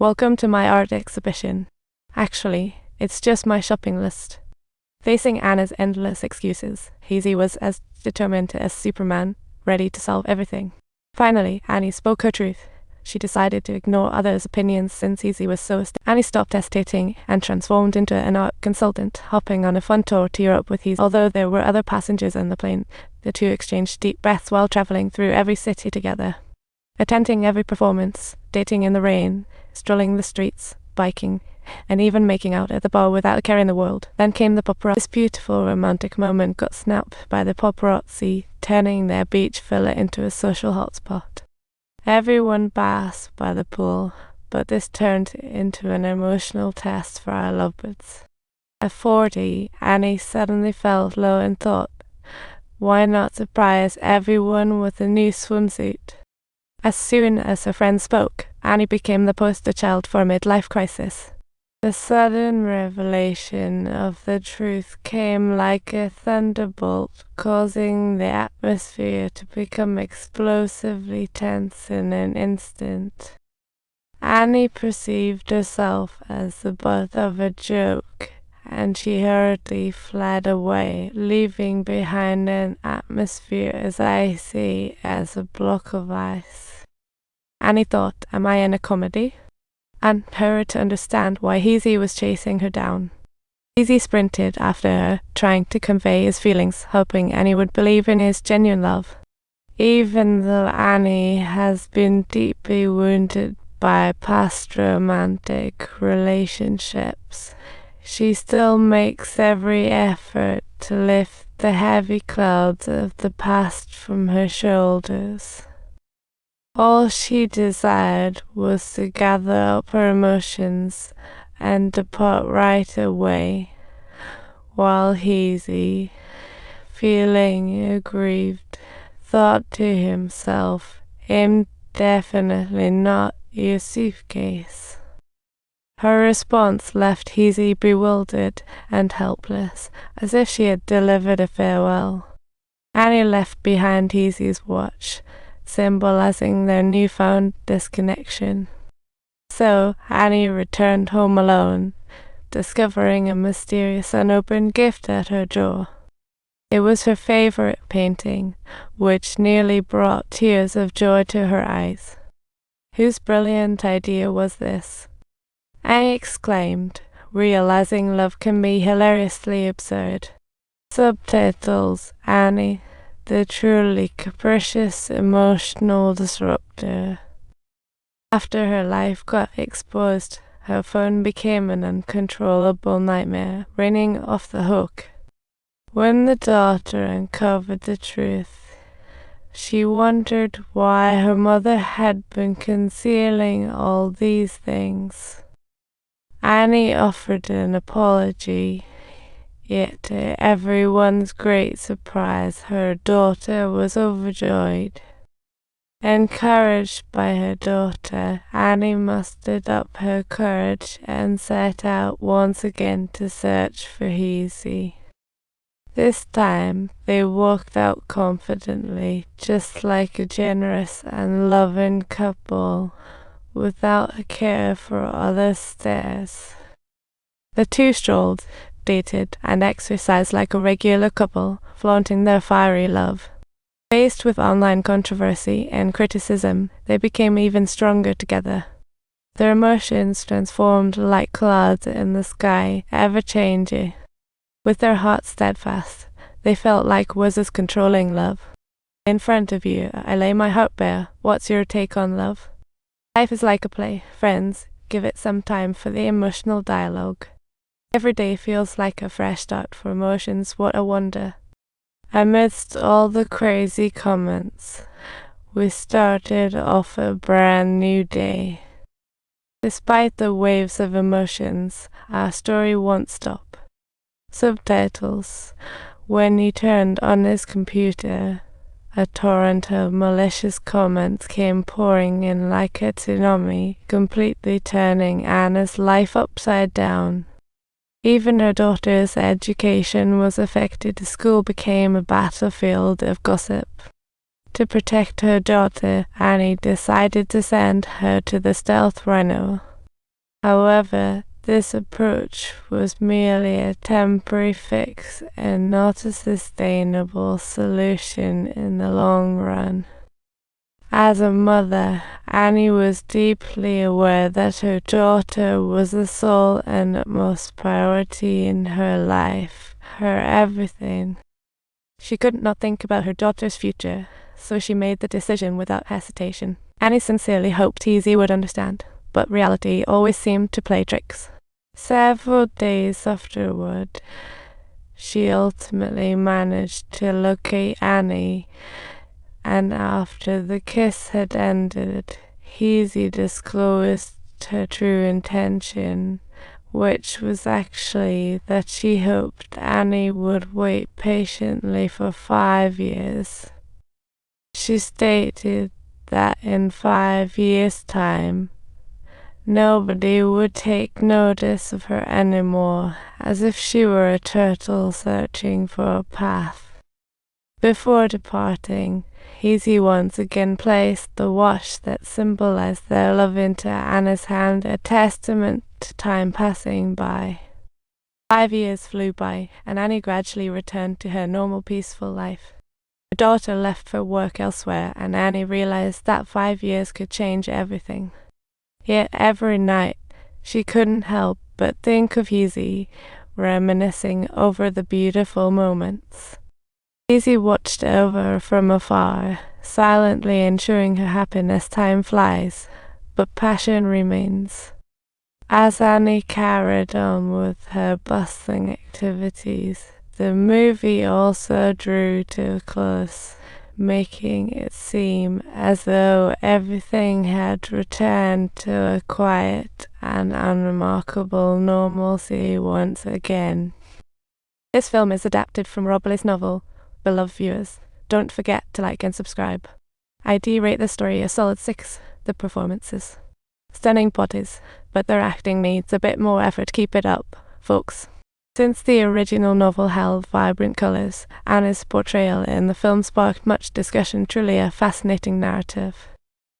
Welcome to my art exhibition. Actually, it's just my shopping list. Facing Anna's endless excuses, Heizi was as determined as Superman, ready to solve everything. Finally, Annie spoke her truth. She decided to ignore others' opinions since Heizi was so Annie stopped hesitating and transformed into an art consultant, hopping on a fun tour to Europe with Heizi. Although there were other passengers on the plane, the two exchanged deep breaths while traveling through every city together. Attending every performance, dating in the rain, strolling the streets, biking, and even making out at the bar without a care in the world. Then came the paparazzi. This beautiful romantic moment got snapped by the paparazzi, turning their beach villa into a social hotspot. Everyone basked by the pool, but this turned into an emotional test for our lovebirds. At 40, Annie suddenly felt low and thought, why not surprise everyone with a new swimsuit? As soon as her friend spoke, Annie became the poster child for a midlife crisis. The sudden revelation of the truth came like a thunderbolt, causing the atmosphere to become explosively tense in an instant. Annie perceived herself as the butt of a joke, and she hurriedly fled away, leaving behind an atmosphere as icy as a block of ice. Annie thought, am I in a comedy? And hurried to understand why Heizi was chasing her down. Heizi sprinted after her, trying to convey his feelings, hoping Annie would believe in his genuine love. Even though Annie has been deeply wounded by past romantic relationships, she still makes every effort to lift the heavy clouds of the past from her shoulders. All she desired was to gather up her emotions and depart right away, while Heizi, feeling aggrieved, thought to himself, I'm definitely not your suitcase. Her response left Heizi bewildered and helpless, as if she had delivered a farewell. Annie left behind Heizi's watch, symbolizing their newfound disconnection. So Annie returned home alone, discovering a mysterious unopened gift at her door. It was her favorite painting, which nearly brought tears of joy to her eyes. Whose brilliant idea was this? Annie exclaimed, realizing love can be hilariously absurd. Subtitles: Annie, the truly capricious emotional disruptor. After her life got exposed, her phone became an uncontrollable nightmare, ringing off the hook. When the daughter uncovered the truth, she wondered why her mother had been concealing all these things. Annie offered an apology. Yet to everyone's great surprise, her daughter was overjoyed. Encouraged by her daughter, Annie mustered up her courage and set out once again to search for Heizi. This time, they walked out confidently, just like a generous and loving couple, without a care for other stares. The two strolled, dated, and exercised like a regular couple, flaunting their fiery love. Faced with online controversy and criticism, they became even stronger together. Their emotions transformed like clouds in the sky, ever-changing. With their hearts steadfast, they felt like wizards controlling love. In front of you, I lay my heart bare. What's your take on love? Life is like a play. Friends, give it some time for the emotional dialogue. Every day feels like a fresh start for emotions. What a wonder. Amidst all the crazy comments, we started off a brand new day. Despite the waves of emotions, our story won't stop. Subtitles: when he turned on his computer, a torrent of malicious comments came pouring in like a tsunami, completely turning Anna's life upside down. Even her daughter's education was affected. The school became a battlefield of gossip. To protect her daughter, Annie decided to send her to the stealth rhino. However, this approach was merely a temporary fix and not a sustainable solution in the long run. As a mother, Annie was deeply aware that her daughter was the sole and utmost priority in her life, her everything. She could not think about her daughter's future, so she made the decision without hesitation. Annie sincerely hoped Heizi would understand, but reality always seemed to play tricks. Several days afterward, she ultimately managed to locate Annie, and after the kiss had ended, Heizi disclosed her true intention, which was actually that she hoped Annie would wait patiently for 5 years. She stated that in 5 years' time, nobody would take notice of her anymore, as if she were a turtle searching for a path. Before departing, Heizi once again placed the watch that symbolized their love into Anna's hand, a testament to time passing by. 5 years flew by, and Annie gradually returned to her normal, peaceful life. Her daughter left for work elsewhere, and Annie realized that 5 years could change everything. Yet every night, she couldn't help but think of Heizi, reminiscing over the beautiful moments. Heizi watched over her from afar, silently ensuring her happiness. Time flies, but passion remains. As Annie carried on with her bustling activities, the movie also drew to a close, making it seem as though everything had returned to a quiet and unremarkable normalcy once again. This film is adapted from Rob Lee's novel. Beloved viewers, don't forget to like and subscribe. I rate the story a solid 6, the performances. Stunning bodies, but their acting needs a bit more effort. Keep it up, folks. Since the original novel held vibrant colours, Anna's portrayal in the film sparked much discussion. Truly a fascinating narrative.